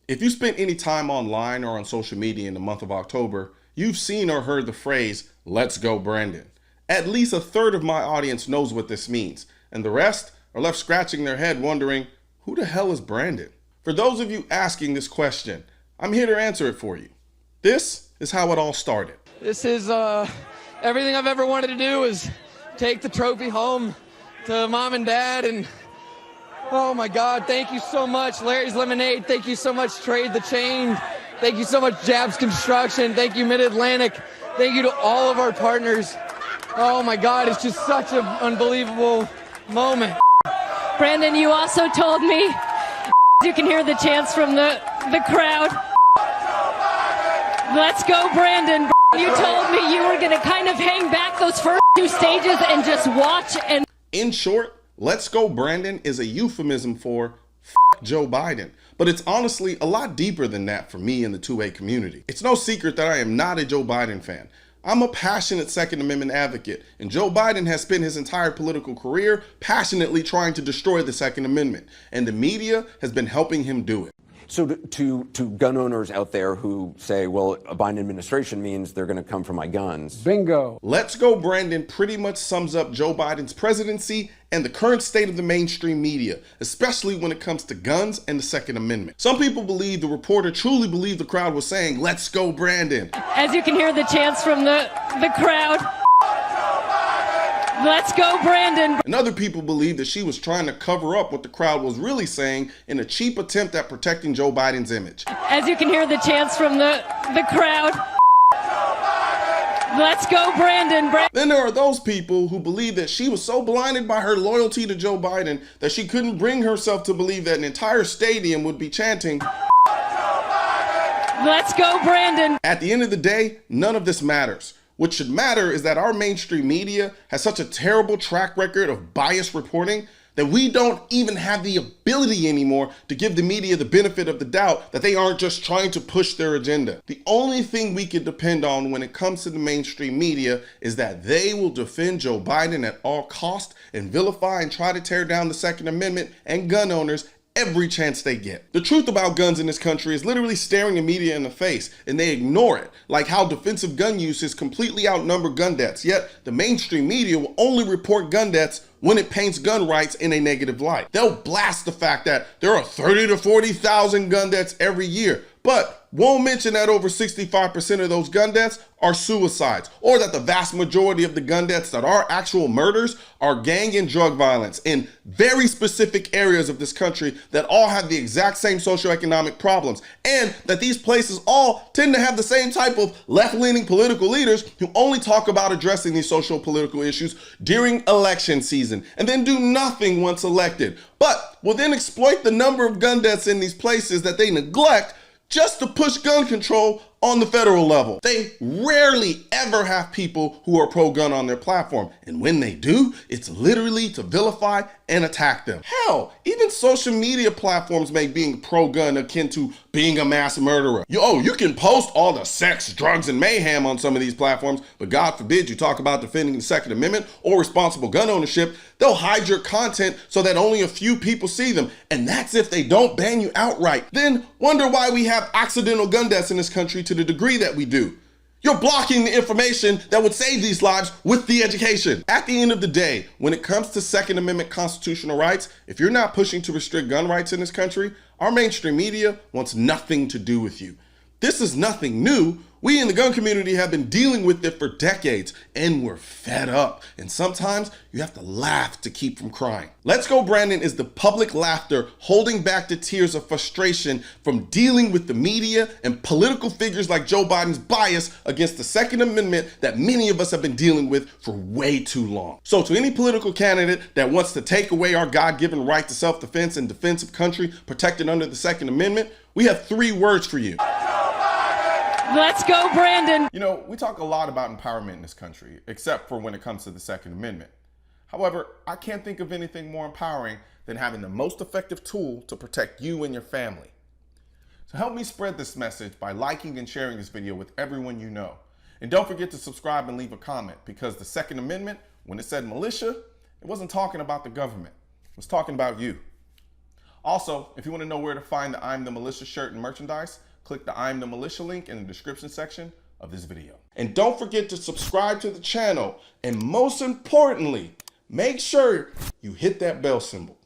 If you spent any time online or on social media in the month of October, you've seen or heard the phrase, "Let's go Brandon." At least a third of my audience knows what this means, and the rest are left scratching their head wondering, who the hell is Brandon? For those of you asking this question, I'm here to answer it for you. This is how it all started. This is everything I've ever wanted to do is take the trophy home to mom and dad, and oh my God, thank you so much, Larry's Lemonade. Thank you so much, Trade the Chain. Thank you so much, Jabs Construction. Thank you, Mid-Atlantic. Thank you to all of our partners. Oh my God, it's just such an unbelievable moment. Brandon, you also told me, you can hear the chants from the crowd. Let's go, Brandon. You told me you were going to kind of hang back those first two stages and just watch. And in short, "Let's go Brandon" is a euphemism for Joe Biden. But it's honestly a lot deeper than that for me in the 2A community. It's no secret that I am not a Joe Biden fan. I'm a passionate Second Amendment advocate, and Joe Biden has spent his entire political career passionately trying to destroy the Second Amendment, and the media has been helping him do it. So to gun owners out there who say, well, a Biden administration means they're going to come for my guns. Bingo. "Let's go Brandon" pretty much sums up Joe Biden's presidency and the current state of the mainstream media, especially when it comes to guns and the Second Amendment. Some people believe the reporter truly believed the crowd was saying, "Let's go Brandon." as you can hear the chants from the crowd. Let's go, Brandon. And other people believe that she was trying to cover up what the crowd was really saying in a cheap attempt at protecting Joe Biden's image. As you can hear the chants from the crowd. Let's go, Brandon. Then there are those people who believe that she was so blinded by her loyalty to Joe Biden that she couldn't bring herself to believe that an entire stadium would be chanting, "Let's go, Brandon." At the end of the day, none of this matters. What should matter is that our mainstream media has such a terrible track record of biased reporting that we don't even have the ability anymore to give the media the benefit of the doubt that they aren't just trying to push their agenda. The only thing we can depend on when it comes to the mainstream media is that they will defend Joe Biden at all costs and vilify and try to tear down the Second Amendment and gun owners every chance they get. The truth about guns in this country is literally staring the media in the face, and they ignore it, like how defensive gun uses completely outnumber gun deaths, yet the mainstream media will only report gun deaths when it paints gun rights in a negative light. They'll blast the fact that there are 30 to 40,000 gun deaths every year, but won't mention that over 65% of those gun deaths are suicides, or that the vast majority of the gun deaths that are actual murders are gang and drug violence in very specific areas of this country that all have the exact same socioeconomic problems, and that these places all tend to have the same type of left-leaning political leaders who only talk about addressing these social political issues during election season and then do nothing once elected, but will then exploit the number of gun deaths in these places that they neglect just to push gun control on the federal level. They rarely ever have people who are pro-gun on their platform, and when they do, it's literally to vilify and attack them. Hell, even social media platforms make being pro-gun akin to being a mass murderer. You can post all the sex, drugs, and mayhem on some of these platforms, but God forbid you talk about defending the Second Amendment or responsible gun ownership, they'll hide your content so that only a few people see them, and that's if they don't ban you outright. Then wonder why we have accidental gun deaths in this country to the degree that we do. You're blocking the information that would save these lives with the education. At the end of the day, when it comes to Second Amendment constitutional rights, if you're not pushing to restrict gun rights in this country, our mainstream media wants nothing to do with you. This is nothing new. We in the gun community have been dealing with it for decades, and we're fed up. And sometimes you have to laugh to keep from crying. "Let's Go Brandon" is the public laughter holding back the tears of frustration from dealing with the media and political figures like Joe Biden's bias against the Second Amendment that many of us have been dealing with for way too long. So to any political candidate that wants to take away our God-given right to self-defense and defense of country protected under the Second Amendment, we have 3 words for you. Let's go, Brandon. You know, we talk a lot about empowerment in this country, except for when it comes to the Second Amendment. However, I can't think of anything more empowering than having the most effective tool to protect you and your family. So help me spread this message by liking and sharing this video with everyone you know. And don't forget to subscribe and leave a comment, because the Second Amendment, when it said militia, it wasn't talking about the government. It was talking about you. Also, if you want to know where to find the I'm the Militia shirt and merchandise, click the I'm the Militia link in the description section of this video. And don't forget to subscribe to the channel, and most importantly, make sure you hit that bell symbol.